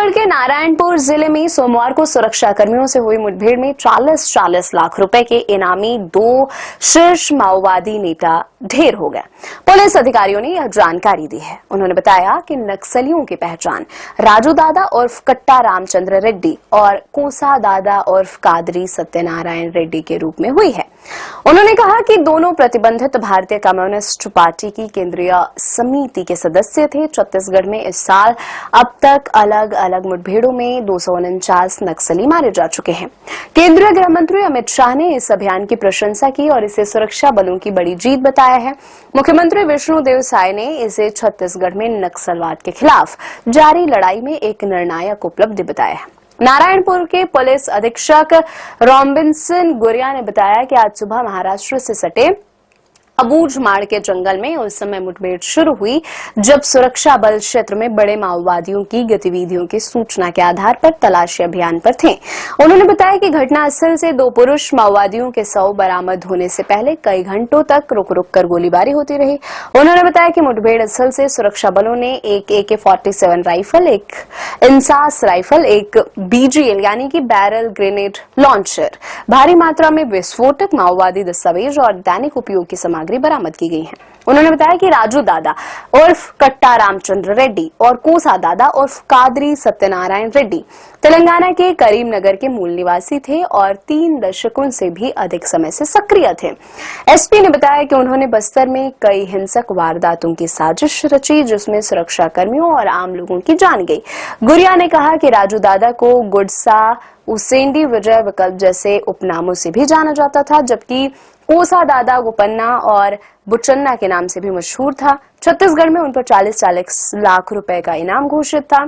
छत्तीसगढ़ के नारायणपुर जिले में सोमवार को सुरक्षा कर्मियों से हुई मुठभेड़ में 40 लाख रुपए के इनामी 2 शीर्ष माओवादी नेता ढेर हो गए। पुलिस अधिकारियों ने यह जानकारी दी है। उन्होंने बताया कि नक्सलियों की पहचान राजू दादा उर्फ कट्टा रामचंद्र रेड्डी और कोसा दादा उर्फ कादरी सत्यनारायण रेड्डी के रूप में हुई है। उन्होंने कहा कि दोनों प्रतिबंधित भारतीय कम्युनिस्ट पार्टी की केंद्रीय समिति के सदस्य थे। छत्तीसगढ़ में इस साल अब तक अलग अलग मुठभेड़ों में 249 नक्सली मारे जा चुके हैं। केंद्रीय गृह मंत्री अमित शाह ने इस अभियान की प्रशंसा की और इसे सुरक्षा बलों की बड़ी जीत बताया है। मुख्यमंत्री विष्णुदेव साय ने इसे छत्तीसगढ़ में नक्सलवाद के खिलाफ जारी लड़ाई में एक निर्णायक उपलब्धि बताया है। नारायणपुर के पुलिस अधीक्षक रॉबिन्सन गुरिया ने बताया कि आज सुबह महाराष्ट्र से सटे अबूझमाड़ के जंगल में उस समय मुठभेड़ शुरू हुई जब सुरक्षा बल क्षेत्र में बड़े माओवादियों की गतिविधियों की सूचना के आधार पर तलाशी अभियान पर थे। उन्होंने बताया कि घटनास्थल से 2 पुरुष माओवादियों के शव बरामद होने से पहले कई घंटों तक रुक रुक कर गोलीबारी होती रही। उन्होंने बताया कि मुठभेड़ स्थल से सुरक्षा बलों ने एक AK-47 राइफल, एक इंसास राइफल, एक BGL यानी कि बैरल ग्रेनेड लॉन्चर, भारी मात्रा में विस्फोटक, माओवादी दस्तावेज और दैनिक उपयोग की सामग्री बरामद की गई है। उन्होंने बताया कि राजू दादा उर्फ कट्टा रामचंद्र रेड्डी और कोसा दादा उर्फ कादरी सत्यनारायण रेड्डी तेलंगाना के करीमनगर के मूल निवासी थे और 3 दशकों से भी अधिक समय से सक्रिय थे। एसपी ने बताया कि उन्होंने बस्तर में कई हिंसक वारदातों की साजिश रची जिसमें सुरक्षा कर्मियों और आम लोगों की जान गई। गुरिया ने कहा कि राजू दादा को गुडसा, उसेंडी, विजय विकल्प जैसे उपनामों से भी जाना जाता था, जबकि कोसा दादा गोपन्ना और बुचन्ना के नाम से भी मशहूर था। छत्तीसगढ़ में उन पर 40 लाख रुपए का इनाम घोषित था।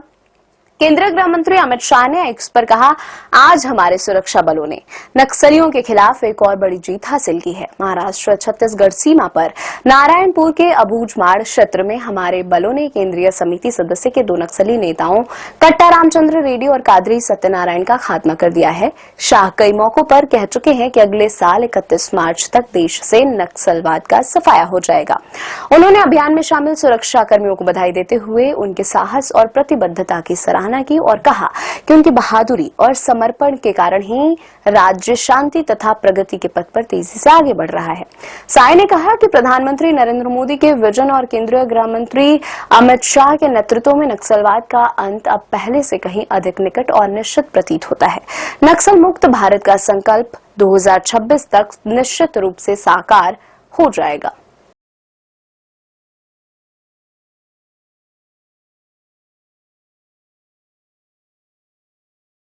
केंद्रीय गृह मंत्री अमित शाह ने एक्स पर कहा, आज हमारे सुरक्षा बलों ने नक्सलियों के खिलाफ एक और बड़ी जीत हासिल की है। महाराष्ट्र छत्तीसगढ़ सीमा पर नारायणपुर के अबूझमाड़ क्षेत्र में हमारे बलों ने केंद्रीय समिति सदस्य के 2 नक्सली नेताओं कट्टा रामचंद्र रेड्डी और कादरी सत्यनारायण का खात्मा कर दिया है। शाह कई मौकों पर कह चुके हैं कि अगले साल 31 मार्च तक देश से नक्सलवाद का सफाया हो जाएगा। उन्होंने अभियान में शामिल सुरक्षा कर्मियों को बधाई देते हुए उनके साहस और प्रतिबद्धता की सराहना की और कहा कि उनकी बहादुरी और समर्पण के कारण ही राज्य शांति तथा प्रगति के पथ पर तेजी से आगे बढ़ रहा है। साय ने कहा कि प्रधानमंत्री नरेंद्र मोदी के विजन और केंद्रीय गृह मंत्री अमित शाह के नेतृत्व में नक्सलवाद का अंत अब पहले से कहीं अधिक निकट और निश्चित प्रतीत होता है। नक्सल मुक्त भारत का संकल्प 2026 तक निश्चित रूप से साकार हो जाएगा।